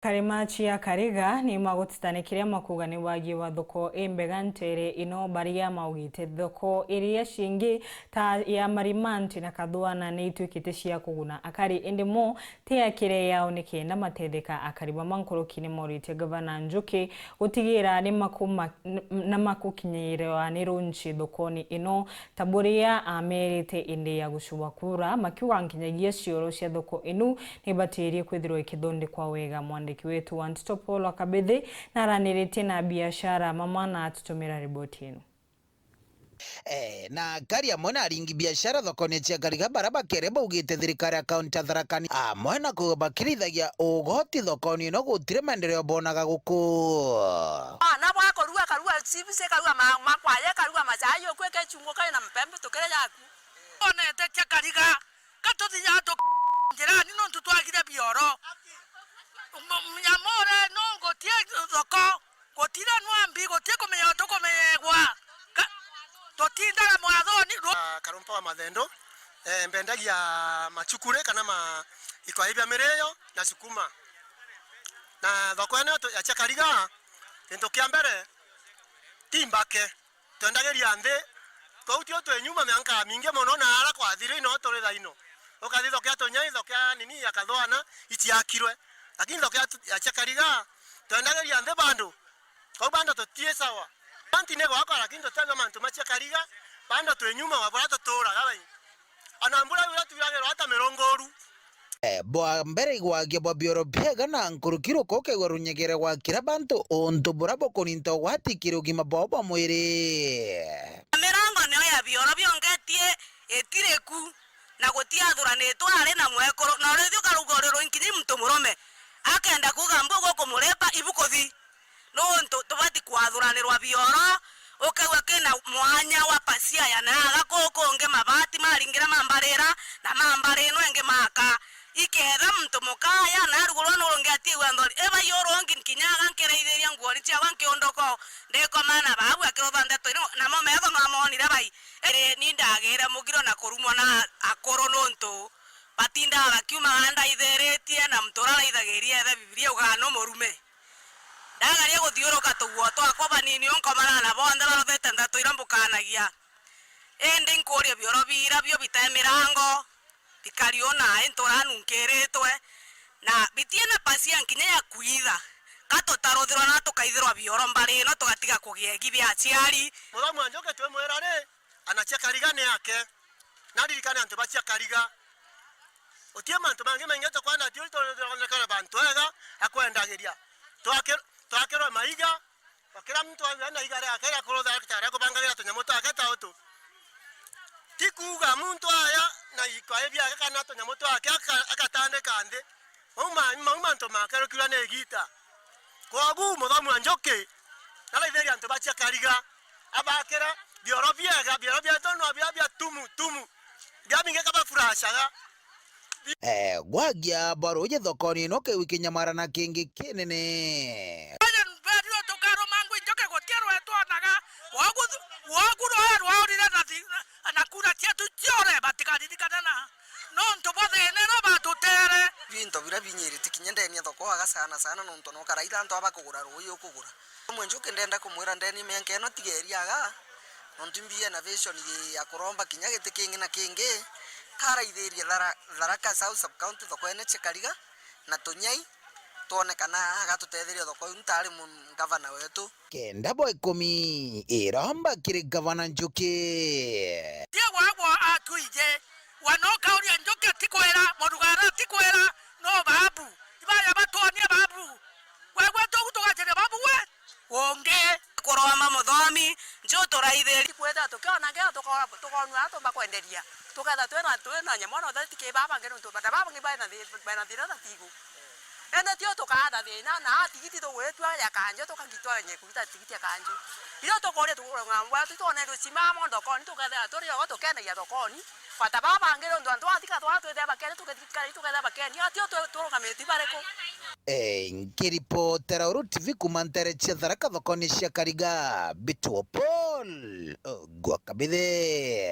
Karimachi ya Kariga ni magutitanikiria makugani wagi wa thoko imbega ntere ino baria maugite thoko iria cingi ta ya Marimanti na Kathwana ni itwikite cia kuguna akari indimo tiakire yao ni kenda matetheka akari bamankurukini morite Gavana Njuki gutigira ni makukinyirwa ni runchi thokoni ino taburia amerite indi ya gucuba kura makiuga nkinyagia cioro cia thoko inu ni batirie kwithirwa ikithondekwa wega mwandiki wetu Wantopolo Akabethi na araniritie na biashara mama na atutumira riboti ino. Na kari amwe na aringi biashara thokoni cia Kariga baraba kereba ugite thirikari ya kaunti ya Tharaka Nithi amwe na kubakirithagia ugoti thokoni ino gutire maendeleo bonaga guku na bwakorua karua sibise karua makwaye karua machayo kweke chungo kai na mpembe tokere yaku onete cia Kariga katothinya to njirani no tutwagire bioro mnyamore no gotie thoko gotire nwambi gotie kumenya tukumegwa totindara mwathoni karumpa wa mathendo mbendagia machukure kana ikoaibia mireyo na sukuma na thoko eno ya cia Kariga kintu kia mbere timbake twendageria nthi koutio twenyuma mianka mingi muno na ara kwathire ino turi thaino ukathi thoko ya Tonyai thoko ya nini ya Kathwana itiakirwe lakini thoko ya cia Kariga twendageria nthi bandu ko bandu tutie sawa banti nego akora lakini tutaga mantu macia Kariga bandu twenyuma wabara tutura gabai anambura ura tuyagero hata mirongoru bwa mbere igwagia bwa bioro biega na nkurukiro koke gwarunyegere gwa kira bantu onto burabo koninto gwatikire ugima bwa mwiri mirango ne ya bioro biongetie etireku na gutia thuranitwo ari na mwekoro na rethio karugorero inkinyi muntu murome akenda kugamba goko murepa ibukothi no tubati kwathuranirwa bioro ukawa kena mwanya wa pasia ya na gakoko nge mabati maringira mambarera na mambareno enge maka iketha muntu mukaya na rugoro no ngati wandori eba yoro nginyaga nkereitheria ngwori cia wanke ondoko ndeko mana babu akirotha ndeto ino na mo metho no amonire bai ni ndagera mugiro na kurumwa na akoro nonto batinda bakiuma anda itheretie na mtora ithageria ethe bibilia ugano murume ndagaria guthiuruka tuguo twakwa banini onkomana na bonde barothete ndeto irambukanagia ende nkuria bioro bira bio bitae mirango bikariona entora nunkeretwe na bitie na pasia nkinya ya kuitha katotarothirwa na tukaithirwa bioro mbari no tugatiga kugiegi bia aciari muthamu Njuki twe mwirane ana cia Kariga ni yake na ririkane antu bacia Kariga utie mantu mangi mengeto kwana tiu toronekana bantu ega akwendagiria twakero maiga wakira mtu ana igare akera kurotha akitara kubangagira tunyamuto aketa utu tikuga muntu aya na ikoebia kana tunyamuto akatande kande uma ntoma makero kira ne gita kogu muthamu Njuki na itheria antu bacia Kariga abakera bioro biega tono bia tumu bia minge kaba furashaga gwagia baroje thokoni no ke wikinyamara na kingi kinene berio tokaro mangu Njuki gotierwa etwanaga waguro erwa orire na kuna tietu ciore batikarithikana na no ntobothe no batutere binto bira binyiri tikinyende ni thoko aga sana nonto no karaira nto abakugura ruyo kugura Njuki ndenda kumwira ndeni menke no tigeriaga nontimbie na vision ya kuromba kinya giti kingi na kingi kara itheria Tharaka South Sub County thoko ene cia Kariga na Tonyai tuonekana agatutetheria thoko ntari gavana wetu kenda boy 10 iramba kiri Gavana Njuki tie wagwa atuije wanoka uria Njuki tikwera morugara tikwera no babu ibaya batonia babu wagwa tugutugacire babu we wonge koroma muthomi njo turaitheri kwetha tukiona ngea tukonwa tumbakwenderia tukatha twena nyamona thatike baba ngero to baba ngi bana thira thatigo ende tio tukatha thina na tigiti tugwetwa ya kanjo tukangitwa nye kuita tigiti ya kanjo iro tukore tukurangwa tutone rusima mondo koni tukatha turi o tukene ya thokoni fata baba ngero ndo atika twatwetha bakene tukatha bakene tio turugamiti bareko nkiripotera Uru TV kumantere cia Tharaka thokoni cia Kariga Bitwo Paul Gwakabithe.